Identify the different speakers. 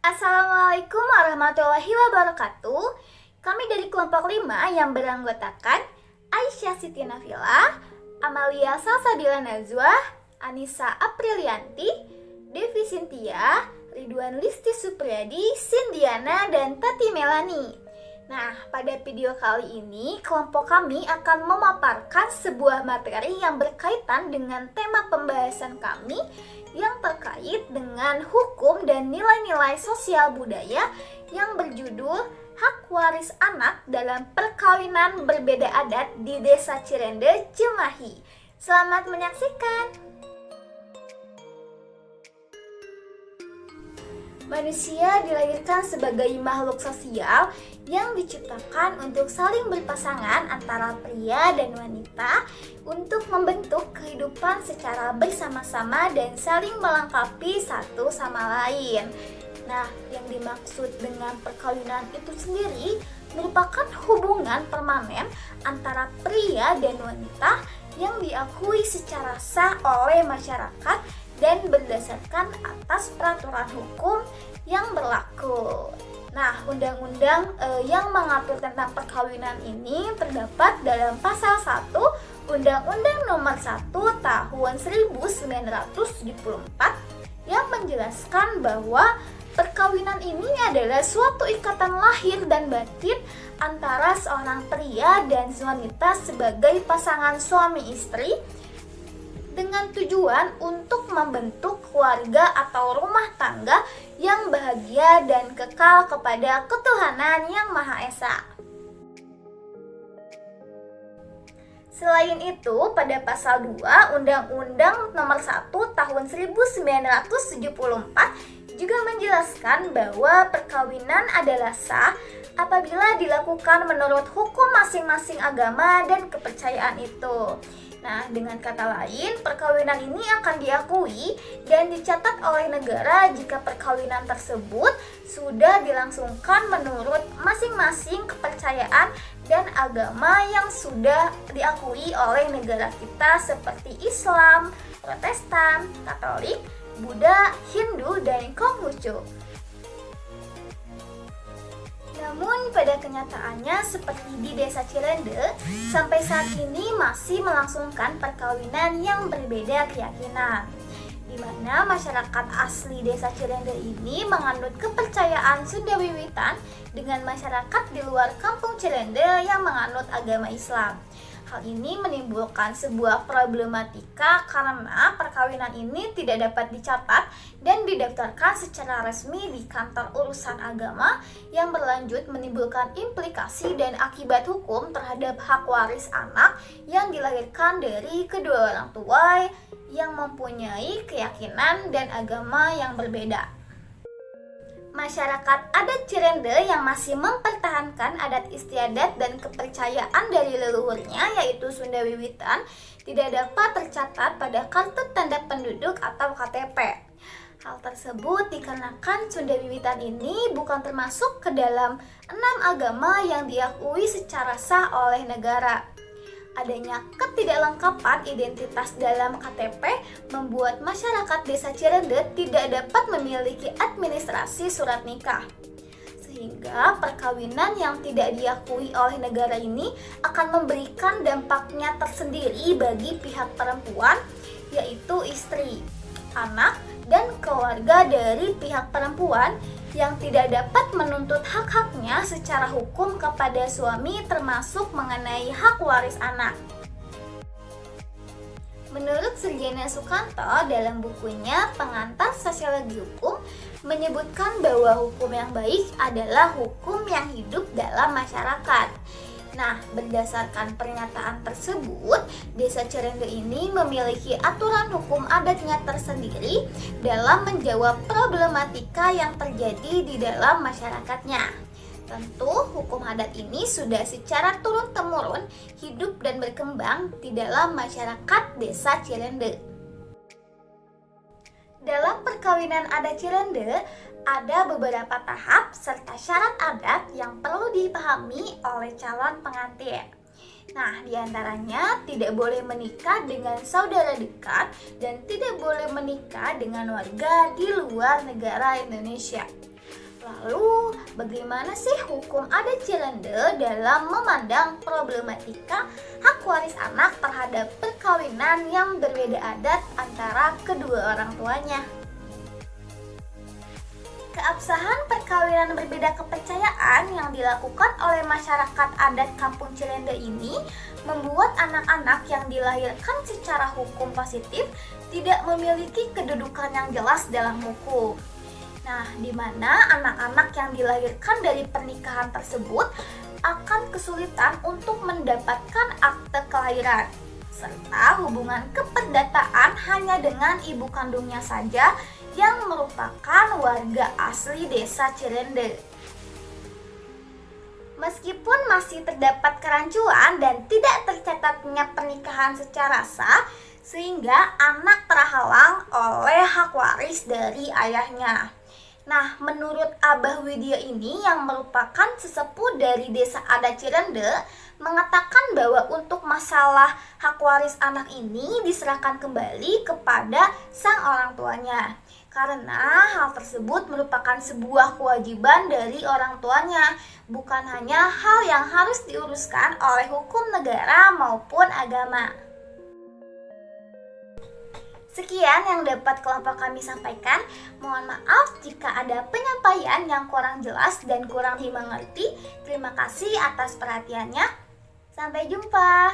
Speaker 1: Assalamualaikum warahmatullahi wabarakatuh. Kami dari kelompok 5 yang beranggotakan Aisyah Siti Nafila, Amalia Salsabila Najwa, Anissa Aprilianti, Devi Sintia, Ridwan Listi Supriyadi, Sindiana, dan Tati Melani. Nah, pada video kali ini kelompok kami akan memaparkan sebuah materi yang berkaitan dengan tema pembahasan kami yang terkait dengan hukum dan nilai-nilai sosial budaya yang berjudul Hak Waris Anak dalam Perkawinan Berbeda Adat di Desa Cirende, Cimahi. Selamat menyaksikan. Manusia dilahirkan sebagai makhluk sosial yang diciptakan untuk saling berpasangan antara pria dan wanita untuk membentuk kehidupan secara bersama-sama dan saling melengkapi satu sama lain. Nah, yang dimaksud dengan perkawinan itu sendiri merupakan hubungan permanen antara pria dan wanita yang diakui secara sah oleh masyarakat dan berdasarkan atas peraturan hukum yang berlaku. Nah, undang-undang yang mengatur tentang perkawinan ini terdapat dalam pasal 1 Undang-Undang Nomor 1 Tahun 1974 yang menjelaskan bahwa perkawinan ini adalah suatu ikatan lahir dan batin antara seorang pria dan wanita sebagai pasangan suami istri dengan tujuan untuk membentuk keluarga atau rumah tangga yang bahagia dan kekal kepada ketuhanan yang Maha Esa. Selain itu, pada pasal 2 Undang-Undang Nomor 1 Tahun 1974 juga menjelaskan bahwa perkawinan adalah sah apabila dilakukan menurut hukum masing-masing agama dan kepercayaan itu. Nah, dengan kata lain, perkawinan ini akan diakui dan dicatat oleh negara jika perkawinan tersebut sudah dilangsungkan menurut masing-masing kepercayaan dan agama yang sudah diakui oleh negara kita seperti Islam, Protestan, Katolik, Buddha, Hindu, dan Konghucu. Namun pada kenyataannya seperti di Desa Cirende, sampai saat ini masih melangsungkan perkawinan yang berbeda keyakinan, di mana masyarakat asli Desa Cirende ini menganut kepercayaan Sunda Wiwitan dengan masyarakat di luar kampung Cirende yang menganut agama Islam. Hal ini menimbulkan sebuah problematika karena perkawinan ini tidak dapat dicatat dan didaftarkan secara resmi di kantor urusan agama yang berlanjut menimbulkan implikasi dan akibat hukum terhadap hak waris anak yang dilahirkan dari kedua orang tua yang mempunyai keyakinan dan agama yang berbeda. Masyarakat adat Cirende yang masih mempertahankan adat istiadat dan kepercayaan dari leluhurnya yaitu Sunda Wiwitan tidak dapat tercatat pada kartu tanda penduduk atau KTP. Hal tersebut dikarenakan Sunda Wiwitan ini bukan termasuk ke dalam 6 agama yang diakui secara sah oleh negara. Adanya ketidaklengkapan identitas dalam KTP membuat masyarakat Desa Cirende tidak dapat memiliki administrasi surat nikah. Sehingga perkawinan yang tidak diakui oleh negara ini akan memberikan dampaknya tersendiri bagi pihak perempuan, yaitu istri, anak, dan keluarga dari pihak perempuan yang tidak dapat menuntut hak-haknya secara hukum kepada suami termasuk mengenai hak waris anak. Menurut Surjana Sukanto dalam bukunya Pengantar Sosiologi Hukum menyebutkan bahwa hukum yang baik adalah hukum yang hidup dalam masyarakat. Nah, berdasarkan pernyataan tersebut, Desa Cirende ini memiliki aturan hukum adatnya tersendiri dalam menjawab problematika yang terjadi di dalam masyarakatnya. Tentu, hukum adat ini sudah secara turun-temurun hidup dan berkembang di dalam masyarakat Desa Cirende. Dalam perkawinan adat Cirende, ada beberapa tahap serta syarat adat yang perlu dipahami oleh calon pengantin. Nah, diantaranya tidak boleh menikah dengan saudara dekat dan tidak boleh menikah dengan warga di luar negara Indonesia. Lalu, bagaimana sih hukum adat Cirende dalam memandang problematika hak waris anak terhadap perkawinan yang berbeda adat antara kedua orang tuanya? Keabsahan perkawinan berbeda kepercayaan yang dilakukan oleh masyarakat adat Kampung Cirende ini membuat anak-anak yang dilahirkan secara hukum positif tidak memiliki kedudukan yang jelas dalam hukum. Nah, di mana anak-anak yang dilahirkan dari pernikahan tersebut akan kesulitan untuk mendapatkan akte kelahiran, serta hubungan keperdataan hanya dengan ibu kandungnya saja yang merupakan warga asli desa Cirende. Meskipun masih terdapat kerancuan dan tidak tercatatnya pernikahan secara sah, sehingga anak terhalang oleh hak waris dari ayahnya. Nah, menurut Abah Widya ini yang merupakan sesepuh dari desa adat Cirende, mengatakan bahwa untuk masalah hak waris anak ini diserahkan kembali kepada sang orang tuanya. Karena hal tersebut merupakan sebuah kewajiban dari orang tuanya, bukan hanya hal yang harus diuruskan oleh hukum negara maupun agama. Sekian yang dapat kelompok kami sampaikan. Mohon maaf jika ada penyampaian yang kurang jelas dan kurang dimengerti. Terima kasih atas perhatiannya. Sampai jumpa.